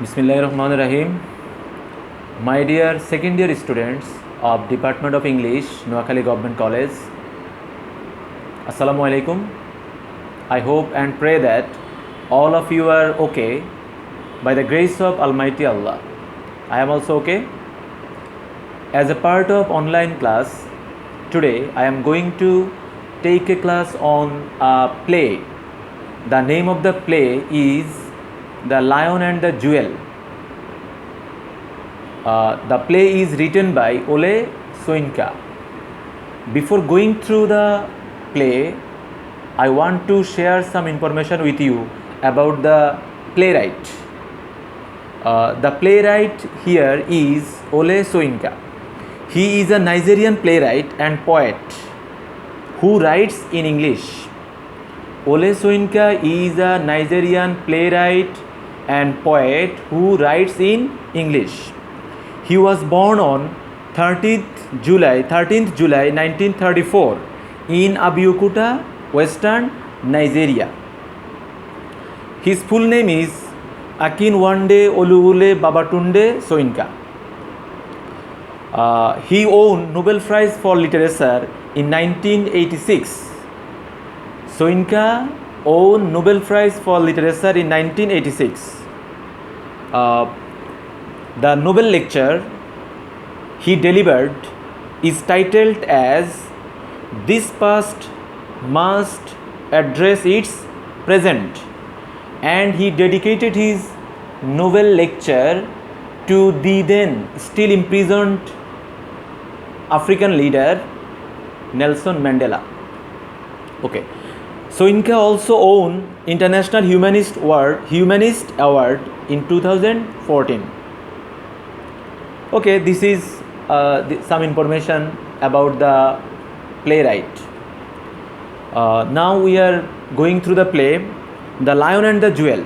Bismillahirrahmanirrahim. My dear second year students of Department of English, Noakhali Government College, Assalamu alaikum. I hope and pray that all of you are okay by the grace of Almighty Allah. I am also okay. As a part of online class, today I am going to take a class on a play. The name of the play is The Lion and the Jewel. The play is written by Ole Soyinka. Before going through the play, I want to share some information with you about the playwright. The playwright here is Ole Soyinka. He is a Nigerian playwright and poet who writes in English. Ole Soyinka is a Nigerian playwright and poet who writes in English. He was born on 13th July 1934 in Abeokuta, Western Nigeria. His full name is Akinwande Oluwole Babatunde Soyinka. He won Nobel Prize for Literature in 1986. Soyinka won Nobel Prize for Literature in 1986. The Nobel lecture he delivered is titled as "This Past Must Address Its Present," and he dedicated his Nobel lecture to the then still imprisoned African leader Nelson Mandela. Okay. Soyinka also won International Humanist Award in 2014. Okay, this is some information about the playwright. Now we are going through the play, The Lion and the Jewel.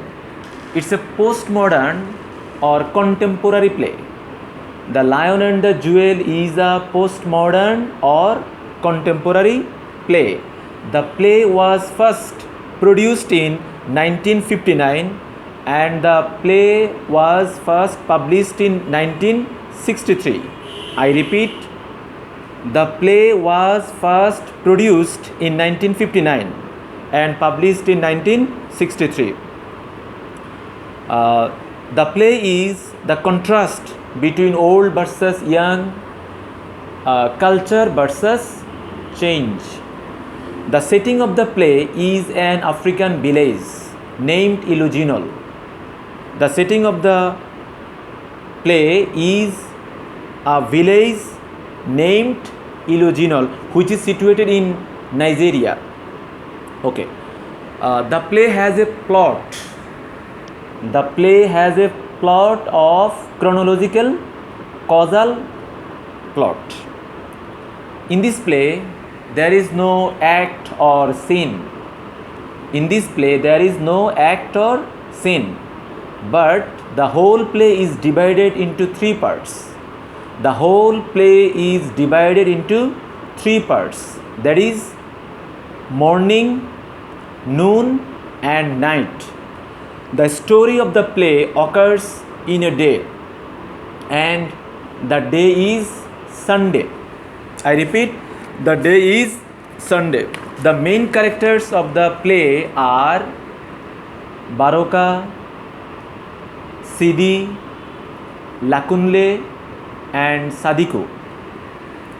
It's a postmodern or contemporary play. The Lion and the Jewel is a postmodern or contemporary play. The play was first produced in 1959 and the play was first published in 1963. I repeat, the play was first produced in 1959 and published in 1963. The play is the contrast between old versus young, culture versus change. The setting of the play is an African village named Ilujinol. The setting of the play is a village named Ilujinol, which is situated in Nigeria. Okay. The play has a plot. The play has a plot of chronological causal plot. In this play, there is no act or scene. In this play, there is no act or scene, but the whole play is divided into three parts. The whole play is divided into three parts. That is morning, noon, and night. The story of the play occurs in a day, and the day is Sunday. I repeat, the day is Sunday. The main characters of the play are Baroka, Sidi, Lakunle, and Sadiku.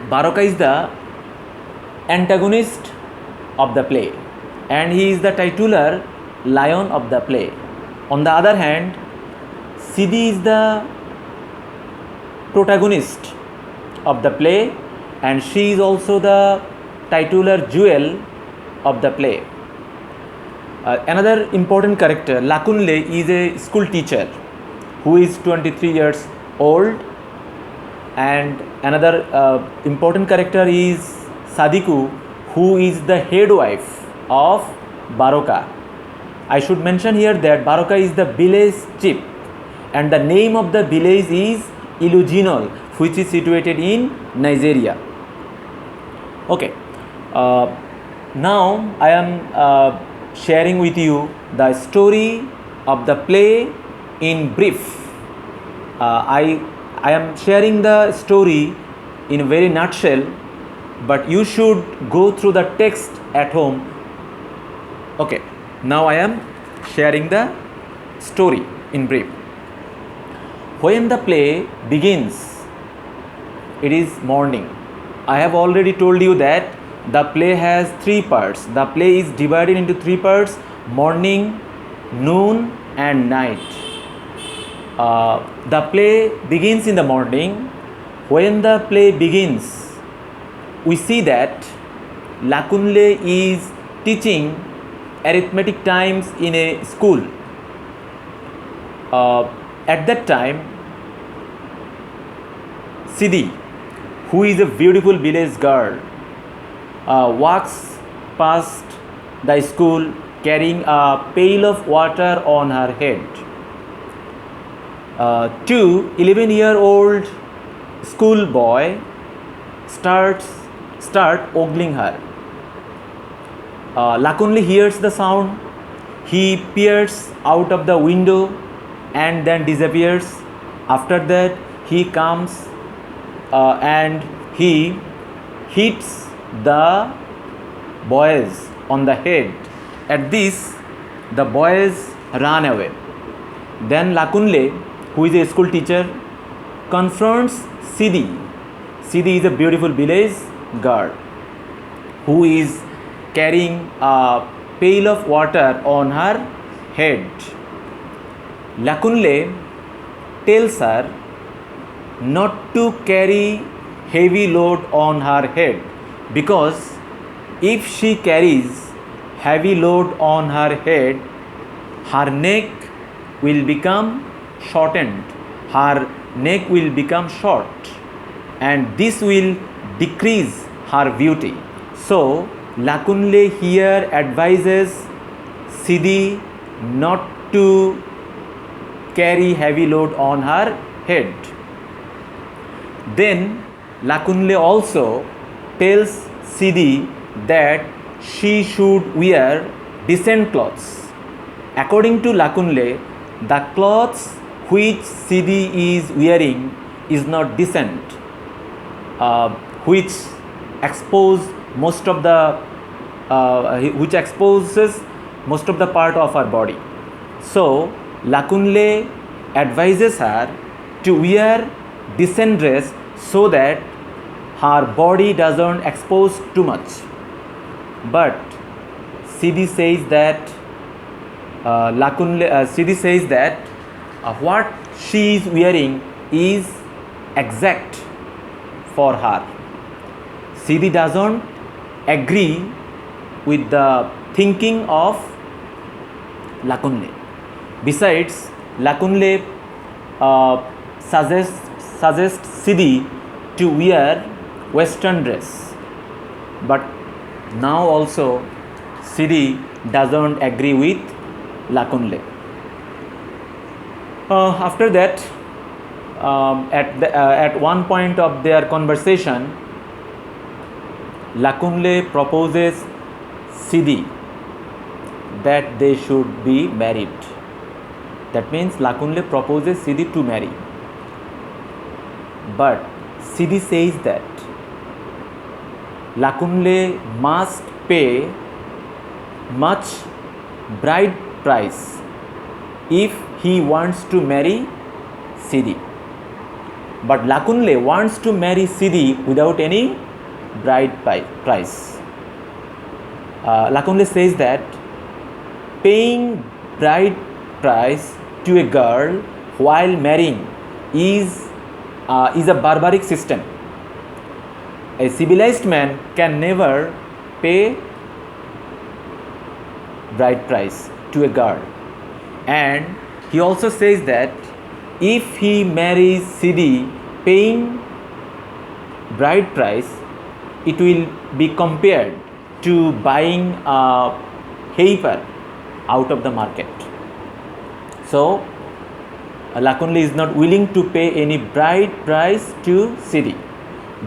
Baroka is the antagonist of the play and he is the titular lion of the play. On the other hand, Sidi is the protagonist of the play and she is also the titular jewel of the play. Another important character, Lakunle, is a school teacher who is 23 years old, and another important character is Sadiku, who is the head wife of Baroka. I should mention here that Baroka is the village chief and the name of the village is Ilujinol, which is situated in Nigeria. Okay, now I am sharing with you the story of the play in brief. I am sharing the story in a very nutshell, but you should go through the text at home. Okay, now I am sharing the story in brief. When the play begins, it is morning. I have already told you that the play has three parts. The play is divided into three parts: morning, noon, and night. The play begins in the morning. When the play begins, we see that Lakunle is teaching arithmetic times in a school. At that time, Sidi, who is a beautiful village girl, walks past the school carrying a pail of water on her head. Two 11-year-old schoolboy start ogling her. Lakunle hears the sound. He peers out of the window and then disappears. After that, he comes and he hits the boys on the head. At this, the boys run away. Then Lakunle, who is a school teacher, confronts Sidi. Sidi is a beautiful village girl who is carrying a pail of water on her head. Lakunle tells her not to carry heavy load on her head, because if she carries heavy load on her head, her neck will become shortened. Her neck will become short, and this will decrease her beauty. So Lakunle here advises Sidi not to carry heavy load on her head. Then Lakunle also tells Sidi that she should wear decent clothes. According to Lakunle, the clothes which Sidi is wearing is not decent, which exposes most of the part of her body. So Lakunle advises her to wear decent dress so that her body doesn't expose too much. But Sidi says that Sidi says that what she is wearing is exact for her. Sidi doesn't agree with the thinking of Lakunle. Besides, Lakunle suggests Sidi to wear western dress. But now also Sidi doesn't agree with Lakunle. After that, at one point of their conversation, Lakunle proposes Sidi that they should be married. That means Lakunle proposes Sidi to marry. But Sidi says that Lakunle must pay much bride price if he wants to marry Sidi. But Lakunle wants to marry Sidi without any bride price. Lakunle says that paying bride price to a girl while marrying is a barbaric system. A civilized man can never pay bride price to a girl. And he also says that if he marries Sidi paying bride price, it will be compared to buying a heifer out of the market. So Lakunle is not willing to pay any bride price to Sidi.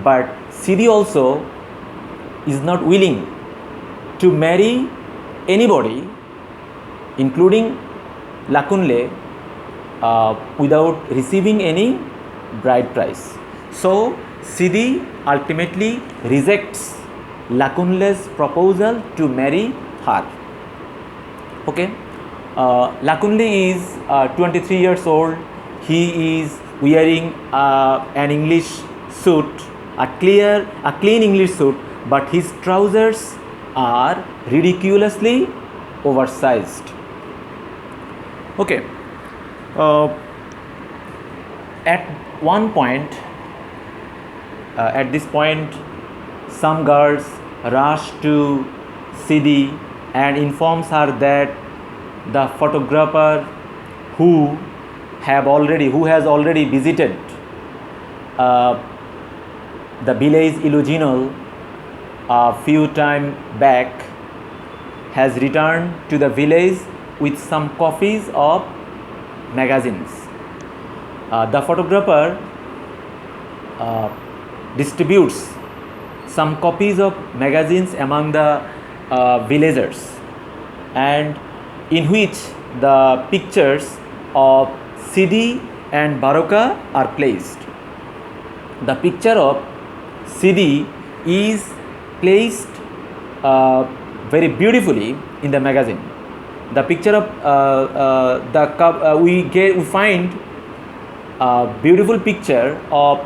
But Sidi also is not willing to marry anybody, including Lakunle, without receiving any bride price. So Sidi ultimately rejects Lakunle's proposal to marry her. Okay, Lakunle is 23 years old. He is wearing an English suit, a clean English suit, but his trousers are ridiculously oversized. Okay, at one point, at this point, some girls rush to Sidi and informs her that the photographer who has already visited the village Iloginol a few time back has returned to the village with some copies of magazines. The photographer distributes some copies of magazines among the villagers, and in which the pictures of Sidi and Baroka are placed. The picture of Sidi is placed very beautifully in the magazine. The picture of we find a beautiful picture of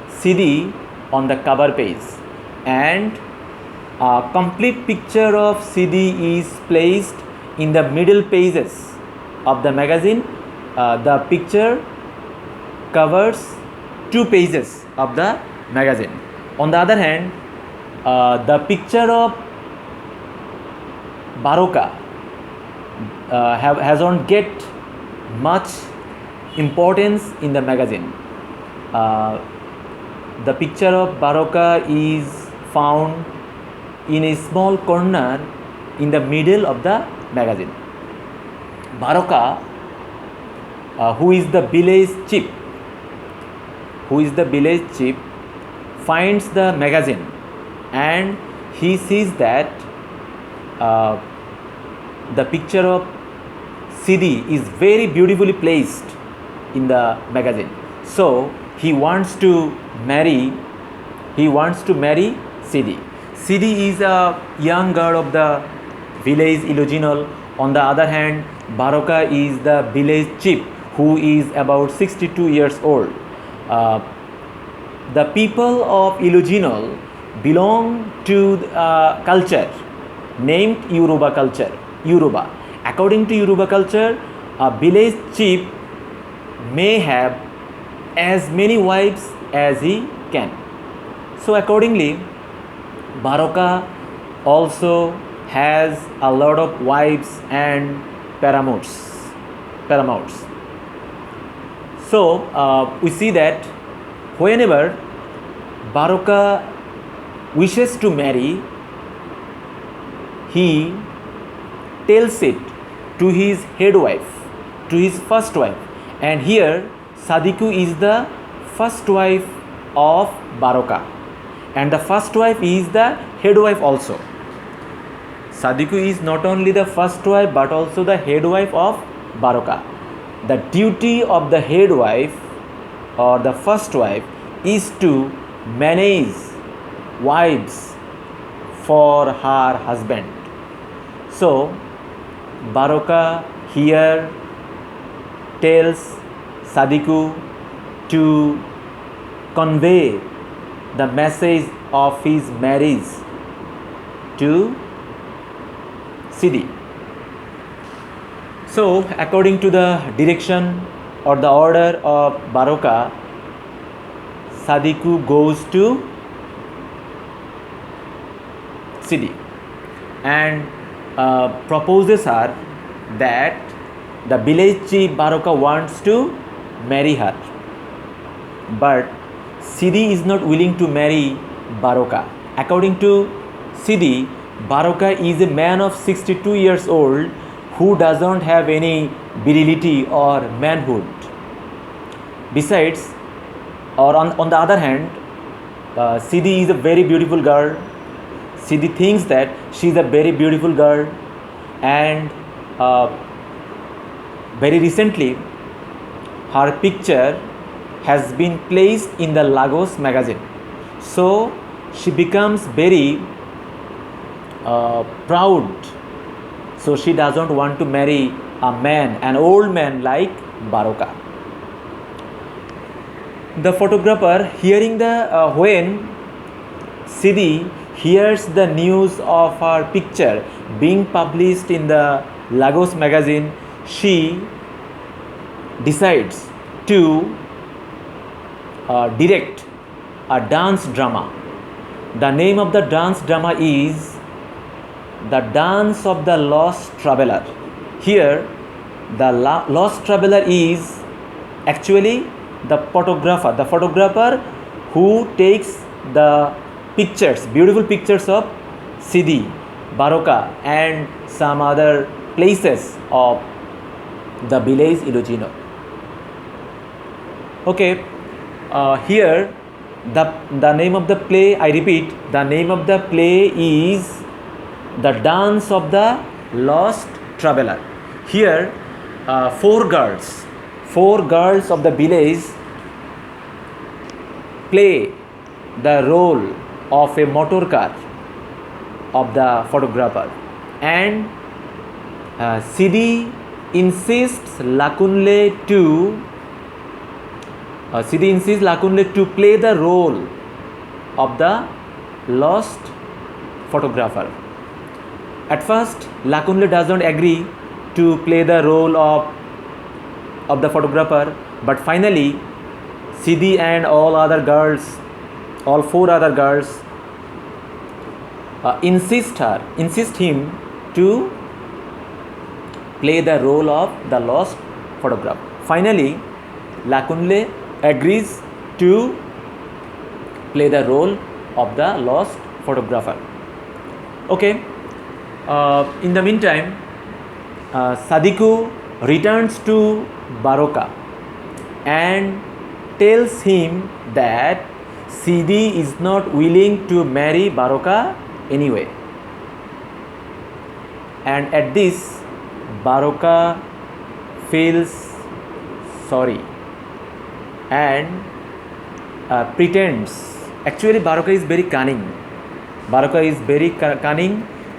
Sidi on the cover page, and a complete picture of Sidi is placed in the middle pages of the magazine. The picture covers 2 pages of the magazine. On the other hand, the picture of Baroka hasn't get much importance in the magazine. The picture of Baroka is found in a small corner in the middle of the magazine. Baroka, who is the village chief, finds the magazine, and he sees that the picture of Sidi is very beautifully placed in the magazine. So he wants to marry Sidi. Sidi is a young girl of the village Iloginol. On the other hand, Baroka is the village chief, who is about 62 years old. The people of Iloginol belong to culture named Yoruba culture. According to Yoruba culture, a village chief may have as many wives as he can. So accordingly, Baroka also has a lot of wives and paramours. So we see that whenever Baroka wishes to marry, he tells it to his head wife, to his first wife, and here Sadiku is the first wife of Baroka, and the first wife is the head wife also. Sadiku is not only the first wife but also the head wife of Baroka. The duty of the head wife or the first wife is to manage wives for her husband. So Baroka here tells Sadiku to convey the message of his marriage to Sidi. So according to the direction or the order of Baroka, Sadiku goes to Sidi and proposes her that the village chief Baroka wants to marry her, but Sidi is not willing to marry Baroka. According to Sidi, Baroka is a man of 62 years old who doesn't have any virility or manhood. Besides, or on the other hand, Sidi is a very beautiful girl. Sidi thinks that she is a very beautiful girl, and very recently her picture has been placed in the Lagos magazine. So she becomes very proud. So she doesn't want to marry a man, an old man like Baroka. The photographer, hearing when Sidi hears the news of her picture being published in the Lagos magazine, she decides to direct a dance drama. The name of the dance drama is The Dance of the Lost Traveler. Here, the Lost Traveler is actually the photographer who takes the pictures, beautiful pictures of Sidi, Baroka, and some other places of the village Ilochino. Okay, here the name of the play, I repeat, the name of the play is The Dance of the Lost Traveler. Here, four girls of the village play the role of a motor car of the photographer, and Sidi insists Lakunle to play the role of the lost photographer. At first, Lakunle doesn't agree to play the role of the photographer, but finally, Sidi and all four other girls insist him to play the role of the lost photographer. Finally, Lakunle agrees to play the role of the lost photographer. Okay. In the meantime, Sadiku returns to Baroka and tells him that Sidi is not willing to marry Baroka anyway. And at this, Baroka feels sorry and pretends. Actually, Baroka is very cunning.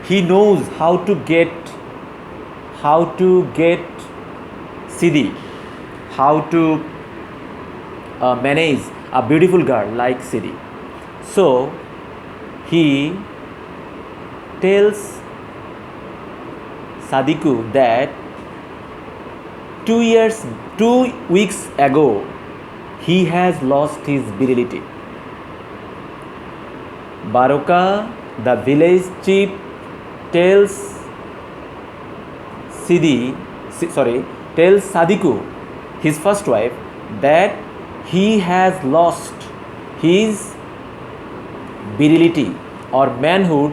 He knows how to get Sidi, how to manage a beautiful girl like Sidi. So he tells Sadiku that 2 weeks ago he has lost his virility. Baroka, the village chief, tells Sadiku, his first wife, that he has lost his virility or manhood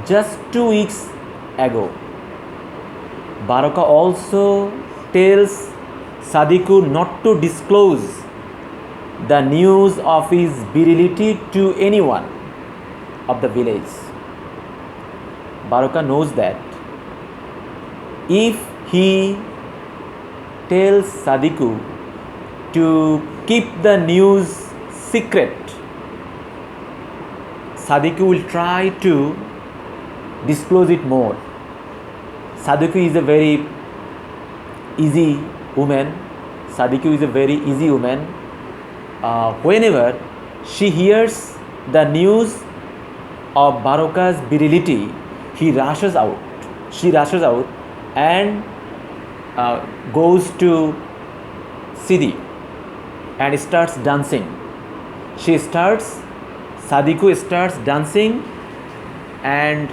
just 2 weeks ago. Baroka also tells Sadiku not to disclose the news of his virility to anyone of the village. Baroka knows that if he tells Sadiku to keep the news secret, Sadiku will try to disclose it more. Sadiku is a very easy woman. Whenever she hears the news of Baroka's virility, she rushes out and goes to Sidi and starts dancing. Sadiku starts dancing, and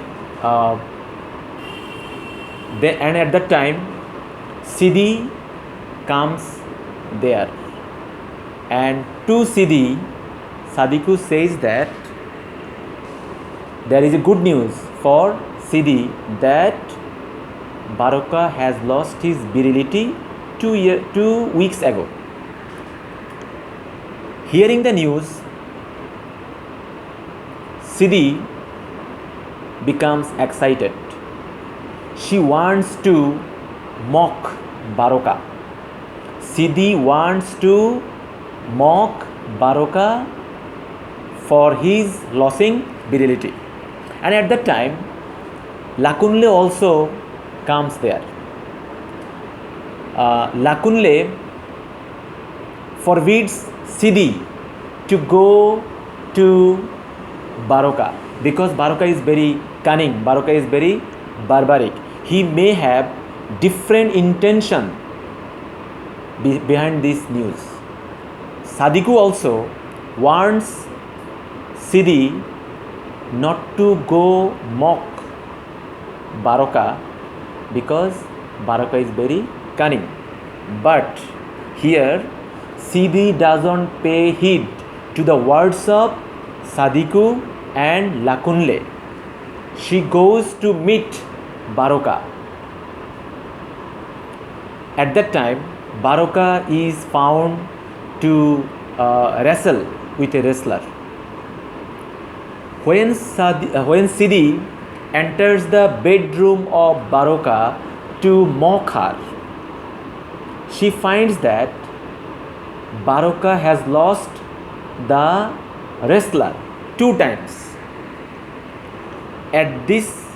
at that time Sidi comes there, and to Sidi, Sadiku says that there is a good news for Sidi, that Baroka has lost his virility 2 weeks ago. Hearing the news, Sidi becomes excited. She wants to mock Baroka. Sidi wants to mock Baroka for his losing virility. And at that time, Lakunle also comes there. Lakunle forbids Sidi to go to Baroka because Baroka is very cunning, Baroka is very barbaric. He may have different intention behind this news. Sadiku also warns Sidi not to go mock Baroka because Baroka is very cunning. But here Sidi doesn't pay heed to the words of Sadiku and Lakunle. She goes to meet Baroka. At that time, Baroka is found to wrestle with a wrestler. When Sidi enters the bedroom of Baroka to mock her, she finds that Baroka has lost the wrestler 2 times. At this,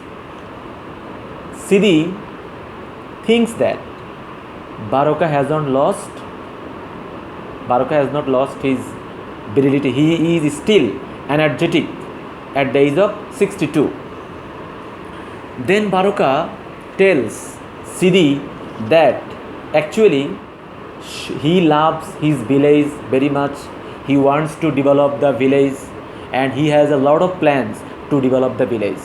Sidi thinks that Baroka has not lost his virility. He is still energetic at the age of 62. Then Baroka tells Sidi that actually he loves his village very much. He wants to develop the village and he has a lot of plans to develop the village.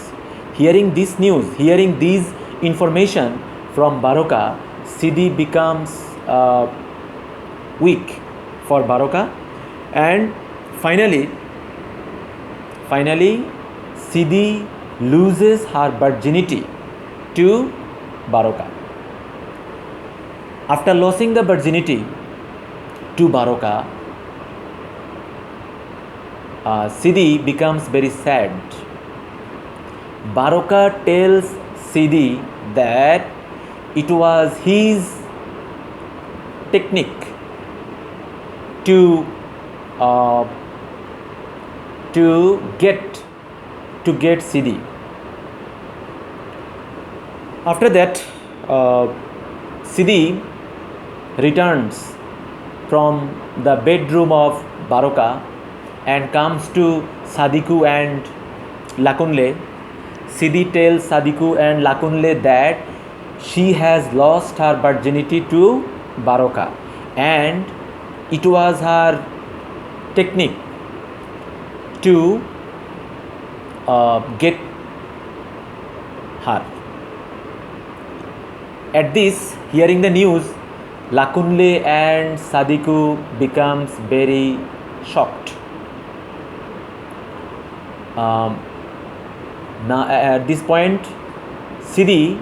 Hearing this news, hearing this information from Baroka, Sidi becomes weak for Baroka, and finally Sidi loses her virginity to Baroka. After losing the virginity to Baroka, Sidi becomes very sad. Baroka tells Sidi that it was his technique to get Sidi. After that, Sidi returns from the bedroom of Baroka and comes to Sadiku and Lakunle. Sidi tells Sadiku and Lakunle that she has lost her virginity to Baroka and it was her technique to get her. At this, hearing the news, Lakunle and Sadiku becomes very shocked. Now at this point, Sidi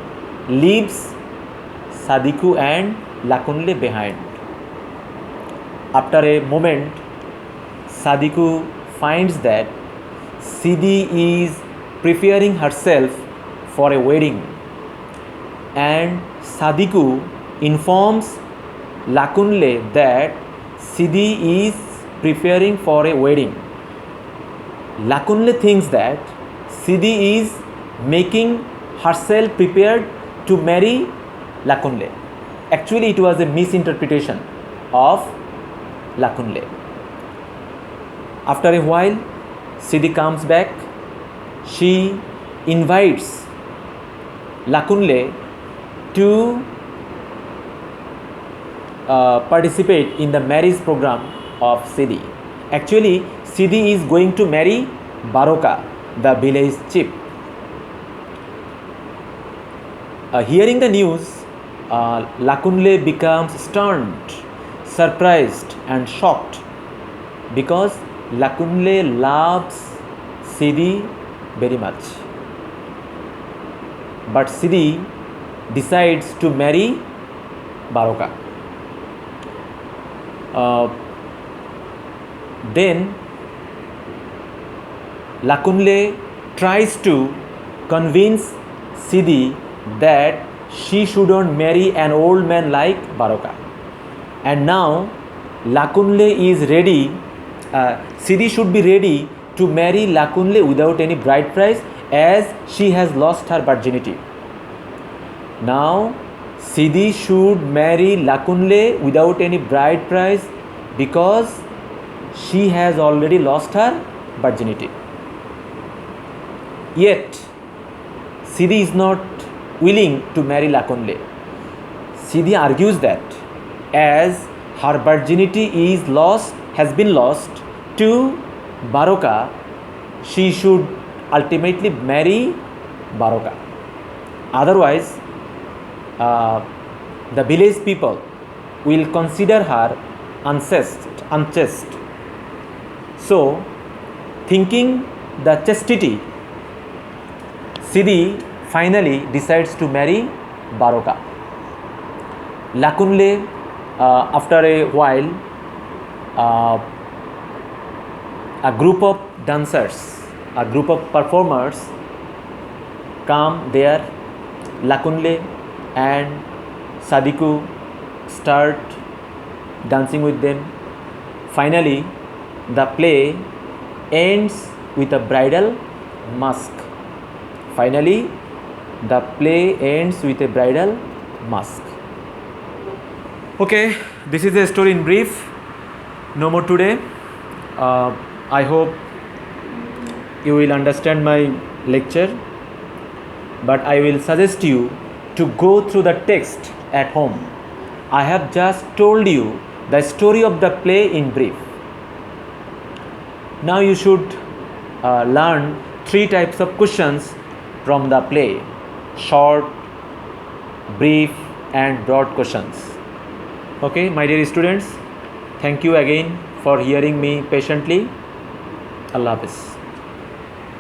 leaves Sadiku and Lakunle behind. After a moment, Sadiku finds that Sidi is preparing herself for a wedding, and Sadiku informs Lakunle that Sidi is preparing for a wedding. Lakunle thinks that Sidi is making herself prepared to marry Lakunle. Actually, it was a misinterpretation of Lakunle. After a while, Sidi comes back. She invites Lakunle to participate in the marriage program of Sidi. Actually, Sidi is going to marry Baroka, the village chief. Hearing the news, Lakunle becomes stunned, surprised and shocked because Lakunle loves Sidi very much. But Sidi decides to marry Baroka. Then Lakunle tries to convince Sidi that she shouldn't marry an old man like Baroka. and now Lakunle is ready. Sidi should be ready to marry Lakunle without any bride price, as she has lost her virginity. Now Sidi should marry Lakunle without any bride price because she has already lost her virginity. Yet Sidi is not willing to marry Lakunle. Sidi argues that as her virginity has been lost to Baroka, she should ultimately marry Baroka. Otherwise, the village people will consider her unchaste. So, thinking the chastity, Sidi finally decides to marry Baroka. Lakunle, after a while, a group of dancers, a group of performers come there. Lakunle and Sadiku start dancing with them. Finally, the play ends with a bridal mask. Finally, the play ends with a bridal mask. Okay, this is the story in brief. No more today. I hope you will understand my lecture, but I will suggest you to go through the text at home. I have just told you the story of the play in brief. Now you should learn 3 types of questions from the play: short, brief and broad questions. Okay, my dear students, thank you again for hearing me patiently. Allah Hafiz.